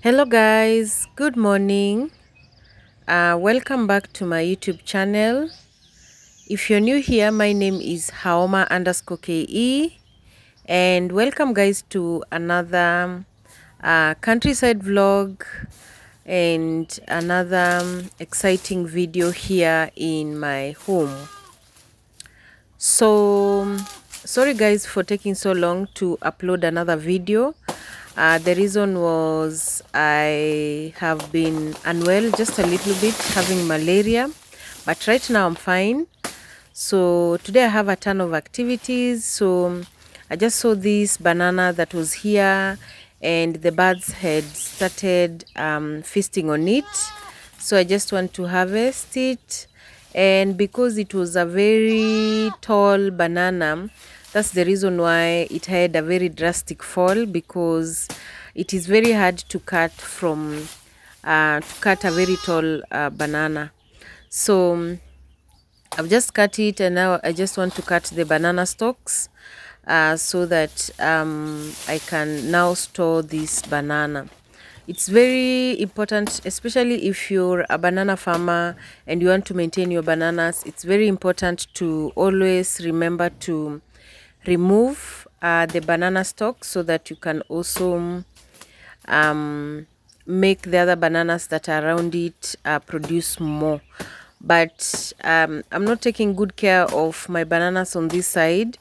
Hello guys, good morning. Welcome back to my YouTube channel. If you're new here, my name is Haoma_KE, and welcome guys to another countryside vlog and another exciting video here in my home. So sorry guys for taking so long to upload another video. The reason was I have been unwell just a little bit, having malaria, but right now I'm fine. So today I have a ton of activities. So I just saw this banana that was here and the birds had started feasting on it. So I just want to harvest it, and because it was a very tall banana, that's the reason why it had a very drastic fall, because it is very hard to cut a very tall banana. So I've just cut it, and now I just want to cut the banana stalks so that I can now store this banana. It's very important, especially if you're a banana farmer and you want to maintain your bananas. It's very important to always remember to remove the banana stalk, so that you can also make the other bananas that are around it produce more. But I'm not taking good care of my bananas on this side.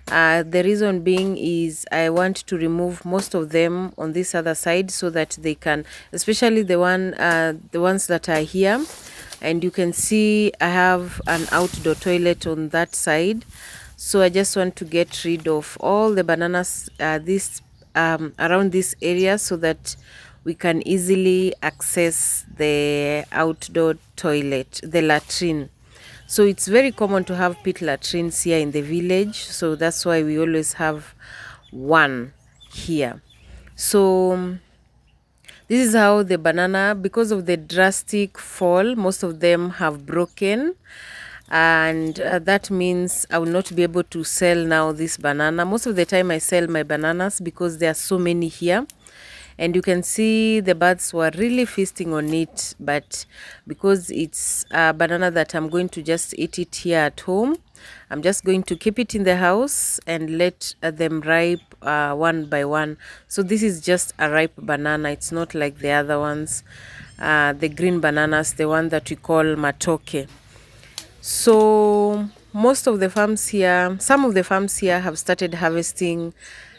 The reason being is I want to remove most of them on this other side, so that they can, especially the ones that are here, and you can see I have an outdoor toilet on that side. So I just want to get rid of all the bananas around this area, so that we can easily access the outdoor toilet, the latrine. So it's very common to have pit latrines here in the village, so that's why we always have one here. So this is how the banana, because of the drastic fall, most of them have broken, and that means I will not be able to sell now this banana. Most of the time I sell my bananas because there are so many here, and you can see the birds were really feasting on it, but because it's a banana that I'm going to just eat it here at home, I'm just going to keep it in the house and let them ripe one by one. So this is just a ripe banana. It's not like the other ones, the green bananas, the one that we call matoke. So most of the farms here, some of the farms here have started harvesting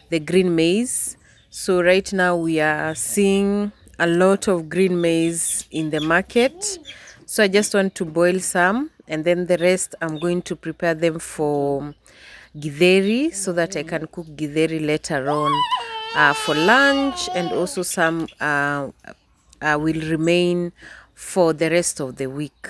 the green maize. So right now we are seeing a lot of green maize in the market. So I just want to boil some, and then the rest I'm going to prepare them for githeri, so that I can cook githeri later on for lunch, and also some will remain for the rest of the week.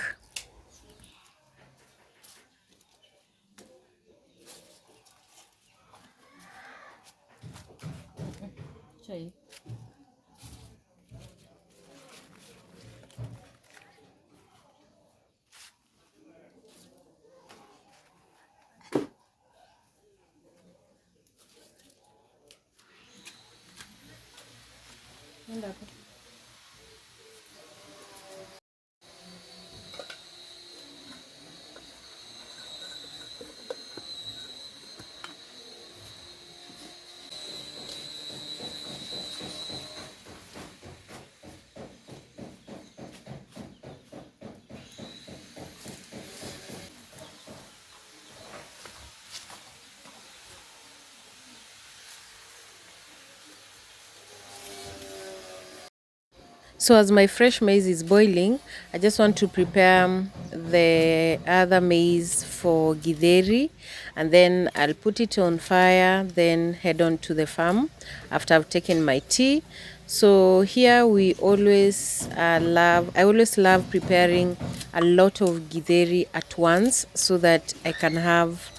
So as my fresh maize is boiling, I just want to prepare the other maize for githeri, and then I'll put it on fire, then head on to the farm after I've taken my tea. So here we always I always love preparing a lot of githeri at once, so that I can have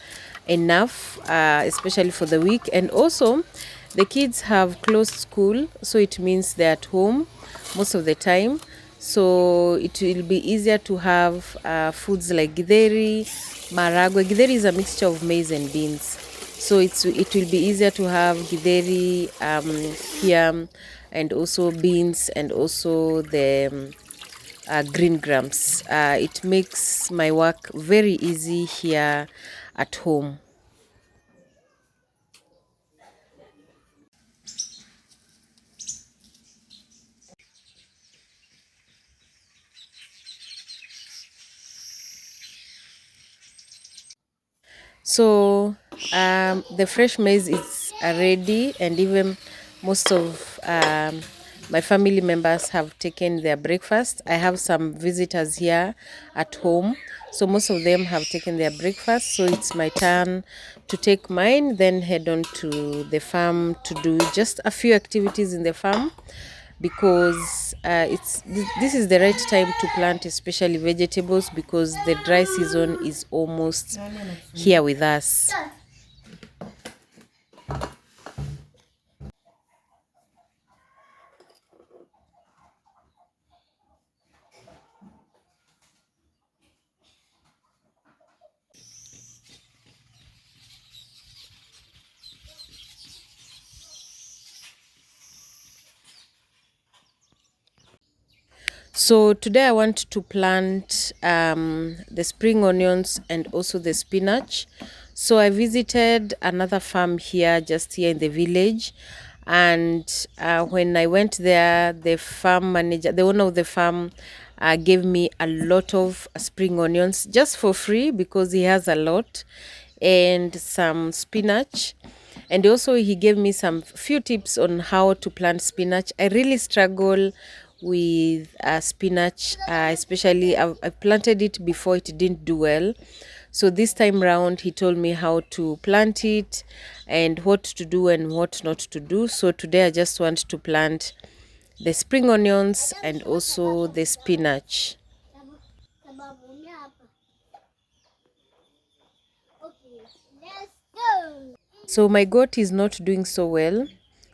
enough, especially for the week. And also the kids have closed school, so it means they're at home most of the time, so it will be easier to have foods like githeri, maragwe. Githeri is a mixture of maize and beans, so it will be easier to have githeri here and also beans, and also the green grams. It makes my work very easy here at home. So the fresh maize is ready, and even most of my family members have taken their breakfast. I have some visitors here at home, so most of them have taken their breakfast. So it's my turn to take mine, then head on to the farm to do just a few activities in the farm, because this is the right time to plant, especially vegetables, because the dry season is almost here with us. So today I want to plant the spring onions and also the spinach. So I visited another farm here, just here in the village. And when I went there, the farm manager, the owner of the farm, gave me a lot of spring onions just for free, because he has a lot, and some spinach. And also he gave me some few tips on how to plant spinach. I really struggle with spinach, especially I planted it before, it didn't do well. So this time round he told me how to plant it and what to do and what not to do. So today I just want to plant the spring onions and also the spinach. So my goat is not doing so well.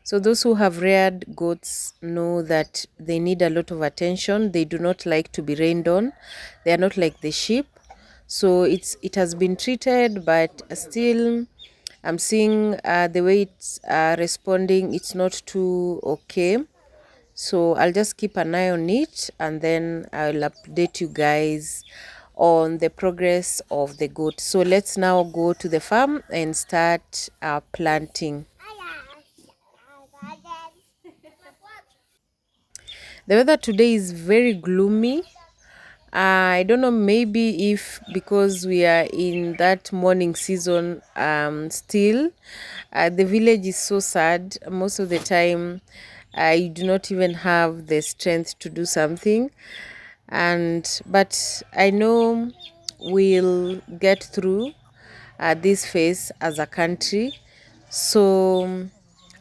So those who have reared goats know that they need a lot of attention. They do not like to be rained on. They are not like the sheep. So it has been treated, but still I'm seeing the way it's responding. It's not too okay. So I'll just keep an eye on it, and then I'll update you guys on the progress of the goat. So let's now go to the farm and start planting. The weather today is very gloomy. I don't know, maybe if because we are in that morning season still. The village is so sad. Most of the time, I do not even have the strength to do something. But I know we'll get through this phase as a country. So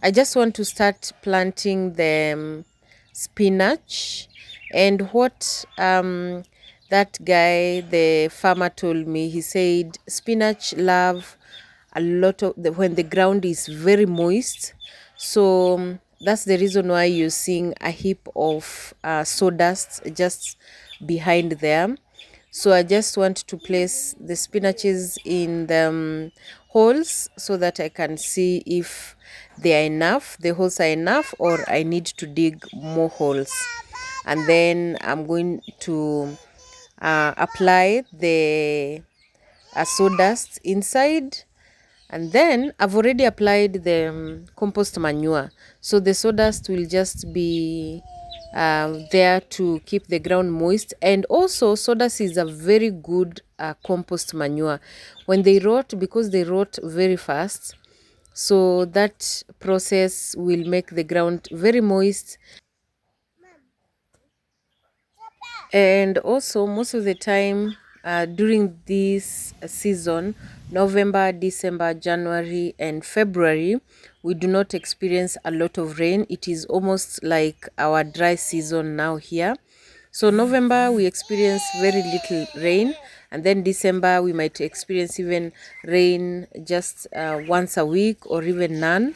I just want to start planting the spinach. And what that guy, the farmer, told me, he said spinach love a lot of when the ground is very moist. So that's the reason why you're seeing a heap of sawdust just behind them. So I just want to place the spinaches in the holes, so that I can see if they are enough, the holes are enough, or I need to dig more holes. And then I'm going to apply the sawdust inside. And then I've already applied the compost manure. So the sawdust will just be there to keep the ground moist. And also sawdust is a very good compost manure. When they rot, because they rot very fast, so that process will make the ground very moist. And also most of the time during this season, November, December, January and February, we do not experience a lot of rain. It is almost like our dry season now here. So November we experience very little rain, and then December we might experience even rain just once a week or even none.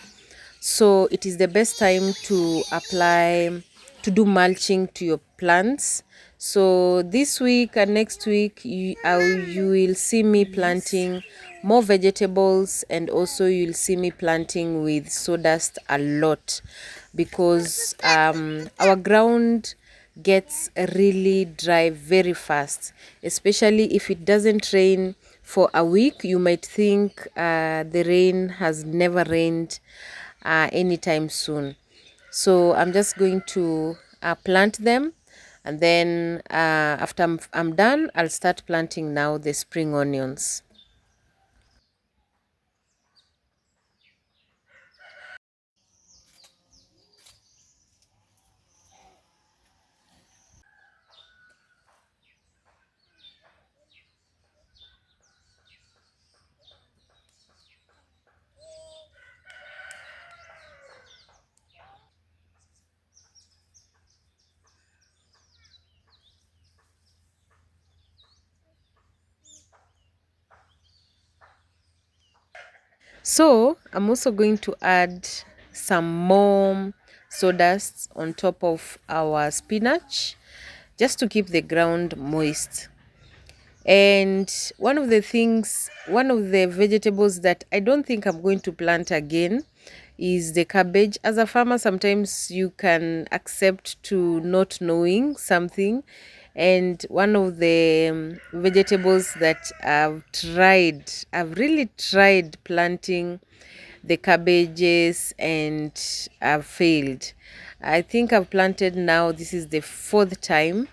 So it is the best time to apply, to do mulching to your plants. So this week and next week you will see me planting more vegetables, and also you'll see me planting with sawdust a lot. because our ground gets really dry very fast, especially if it doesn't rain for a week. You might think the rain has never rained anytime soon. So I'm just going to plant them, and then after I'm done, I'll start planting now the spring onions. So I'm also going to add some more sawdust on top of our spinach, just to keep the ground moist. And one of the vegetables that I don't think I'm going to plant again is the cabbage. As a farmer, sometimes you can accept to not knowing something. And one of the vegetables that I've really tried planting the cabbages, and I've failed. I think I've planted now, this is the fourth time,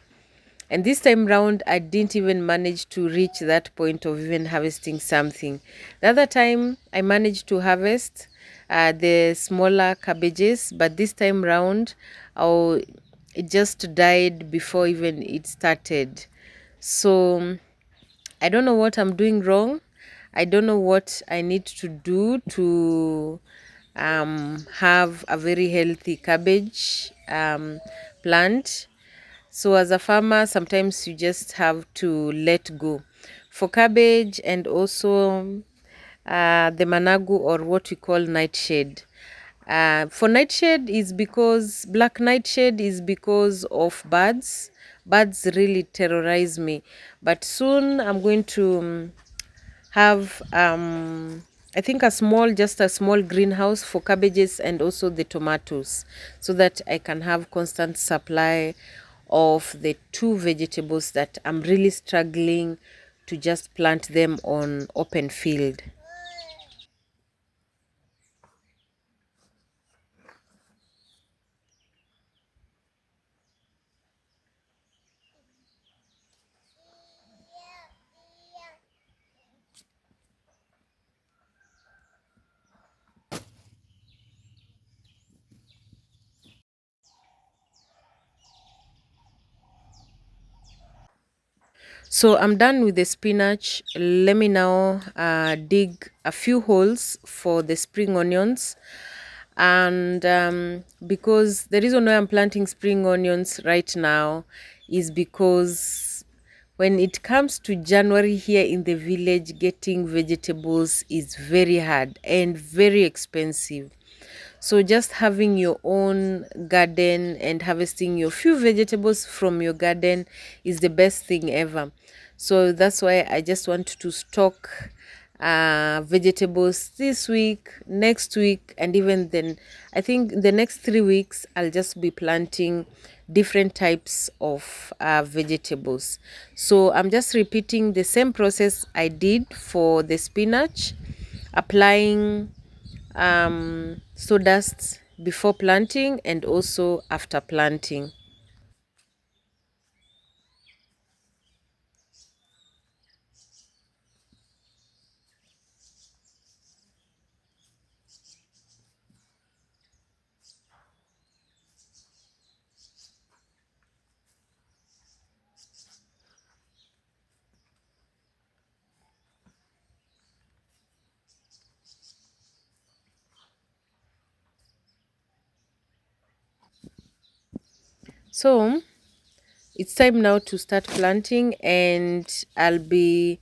and this time round, I didn't even manage to reach that point of even harvesting something. The other time, I managed to harvest the smaller cabbages, but this time round, oh, it just died before even it started. So I don't know what I'm doing wrong. I don't know what I need to do to have a very healthy cabbage plant. So as a farmer, sometimes you just have to let go. For cabbage and also the managu, or what we call nightshade. For nightshade is because black nightshade is because of birds. Birds really terrorize me. But soon I'm going to have I think just a small greenhouse for cabbages and also the tomatoes, so that I can have constant supply of the two vegetables that I'm really struggling to just plant them on open field. So I'm done with the spinach. Let me now dig a few holes for the spring onions. And because the reason why I'm planting spring onions right now is because when it comes to January here in the village, getting vegetables is very hard and very expensive. So just having your own garden and harvesting your few vegetables from your garden is the best thing ever. So that's why I just want to stock vegetables this week, next week, and even then. I think the next 3 weeks I'll just be planting different types of vegetables. So I'm just repeating the same process I did for the spinach, applying sawdust before planting and also after planting. So it's time now to start planting, and I'll be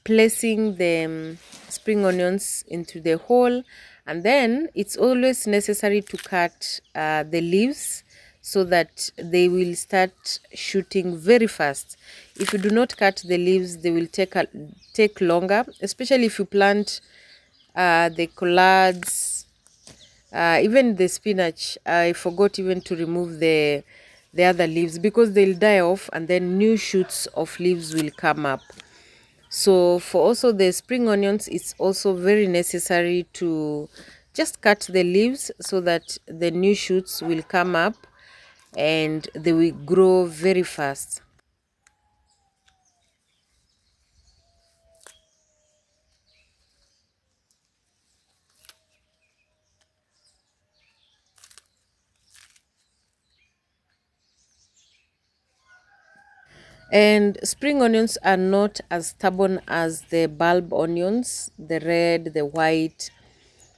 placing the spring onions into the hole, and then it's always necessary to cut the leaves so that they will start shooting very fast. If you do not cut the leaves, they will take longer, especially if you plant the collards Even the spinach, I forgot even to remove the other leaves because they'll die off and then new shoots of leaves will come up. So for also the spring onions, it's also very necessary to just cut the leaves so that the new shoots will come up and they will grow very fast. And spring onions are not as stubborn as the bulb onions, the red, the white.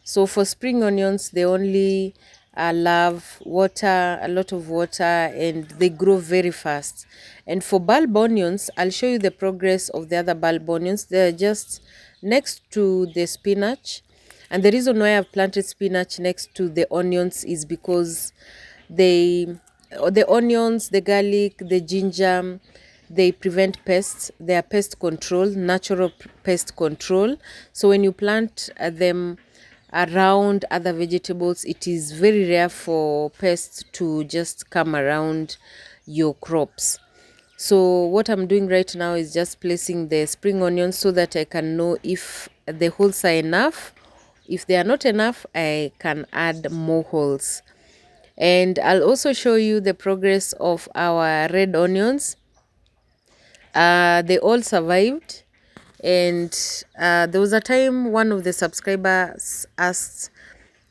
So for spring onions, they only love water, a lot of water, and they grow very fast. And for bulb onions, I'll show you the progress of the other bulb onions. They're just next to the spinach. And the reason why I've planted spinach next to the onions is because they, the onions, the garlic, the ginger, they prevent pests. They are pest control, natural pest control. So when you plant them around other vegetables, it is very rare for pests to just come around your crops. So what I'm doing right now is just placing the spring onions so that I can know if the holes are enough. If they are not enough, I can add more holes. And I'll also show you the progress of our red onions. They all survived. And there was a time one of the subscribers asked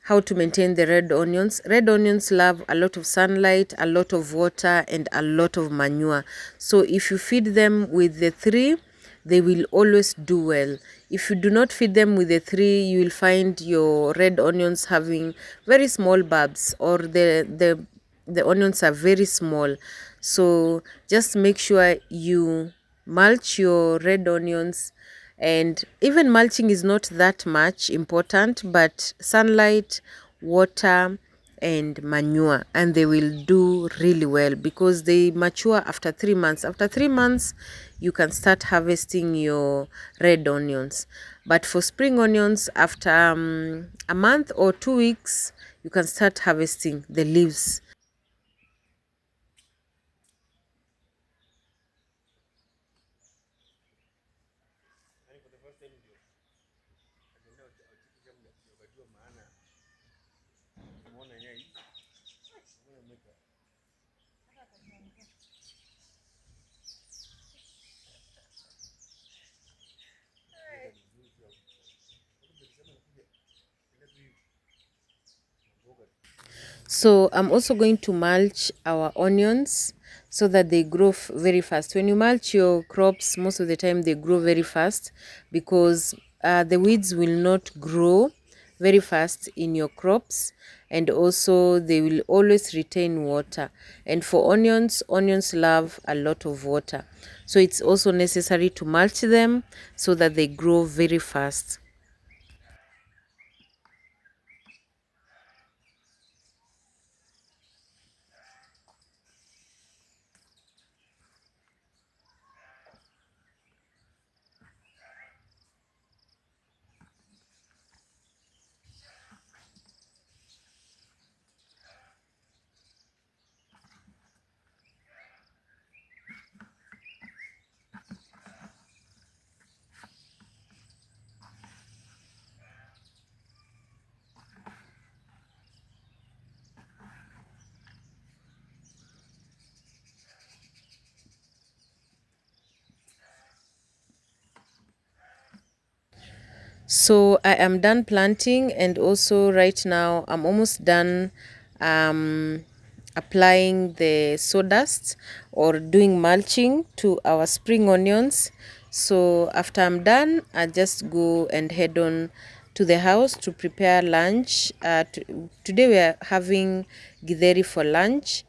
how to maintain the red onions. Red onions love a lot of sunlight, a lot of water, and a lot of manure. So if you feed them with the three, they will always do well. If you do not feed them with the three, you will find your red onions having very small bulbs, or the onions are very small. So just make sure you mulch your red onions. And even mulching is not that much important, but sunlight, water, and manure, and they will do really well because they mature after 3 months. After 3 months, you can start harvesting your red onions. But for spring onions, after a month or 2 weeks, you can start harvesting the leaves. So I'm also going to mulch our onions so that they grow very fast. When you mulch your crops, most of the time they grow very fast because the weeds will not grow very fast in your crops, and also they will always retain water. And for onions, onions love a lot of water. So it's also necessary to mulch them so that they grow very fast. So I am done planting, and also right now I'm almost done applying the sawdust or doing mulching to our spring onions. So after I'm done, I just go and head on to the house to prepare lunch. Today we are having githeri for lunch.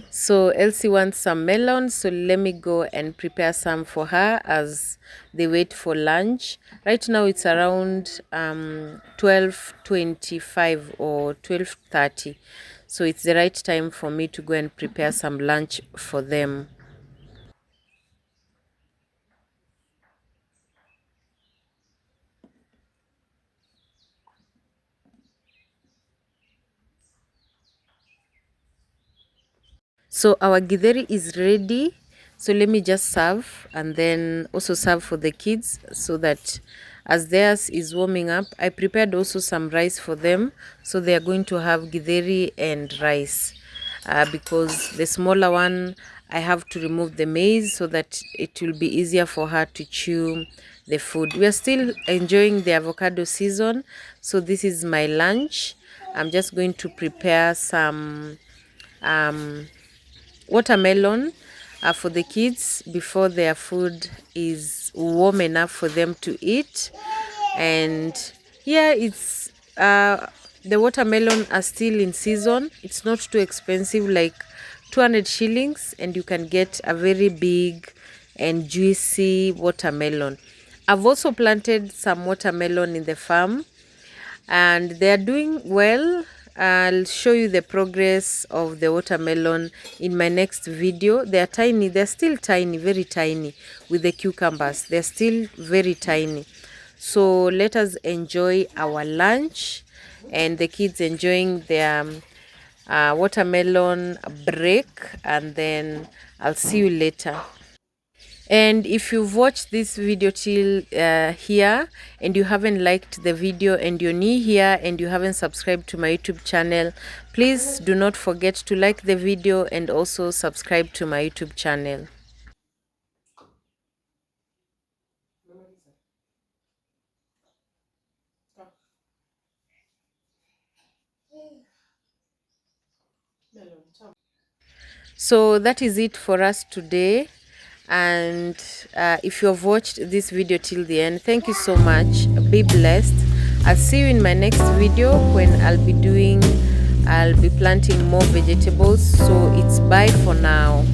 So Elsie wants some melon, so let me go and prepare some for her as they wait for lunch. Right now it's around 12:25 or 12:30. so it's the right time for me to go and prepare some lunch for them. So our githeri is ready. So let me just serve and then also serve for the kids so that as theirs is warming up, I prepared also some rice for them. So they are going to have githeri and rice because the smaller one, I have to remove the maize so that it will be easier for her to chew the food. We are still enjoying the avocado season. So this is my lunch. I'm just going to prepare some watermelon for the kids before their food is warm enough for them to eat. And yeah, it's the watermelon are still in season. It's not too expensive, like 200 shillings, and you can get a very big and juicy watermelon. I've also planted some watermelon in the farm and they are doing well. I'll show you the progress of the watermelon in my next video. They are tiny, they're still tiny, very tiny. With the cucumbers, they're still very tiny. So let us enjoy our lunch and the kids enjoying their watermelon break, and then I'll see you later. And if you've watched this video till here and you haven't liked the video and you're new here and you haven't subscribed to my YouTube channel, please do not forget to like the video and also subscribe to my YouTube channel. So that is it for us today. And if you have watched this video till the end, thank you so much. Be blessed. I'll see you in my next video when I'll be planting more vegetables. So it's bye for now.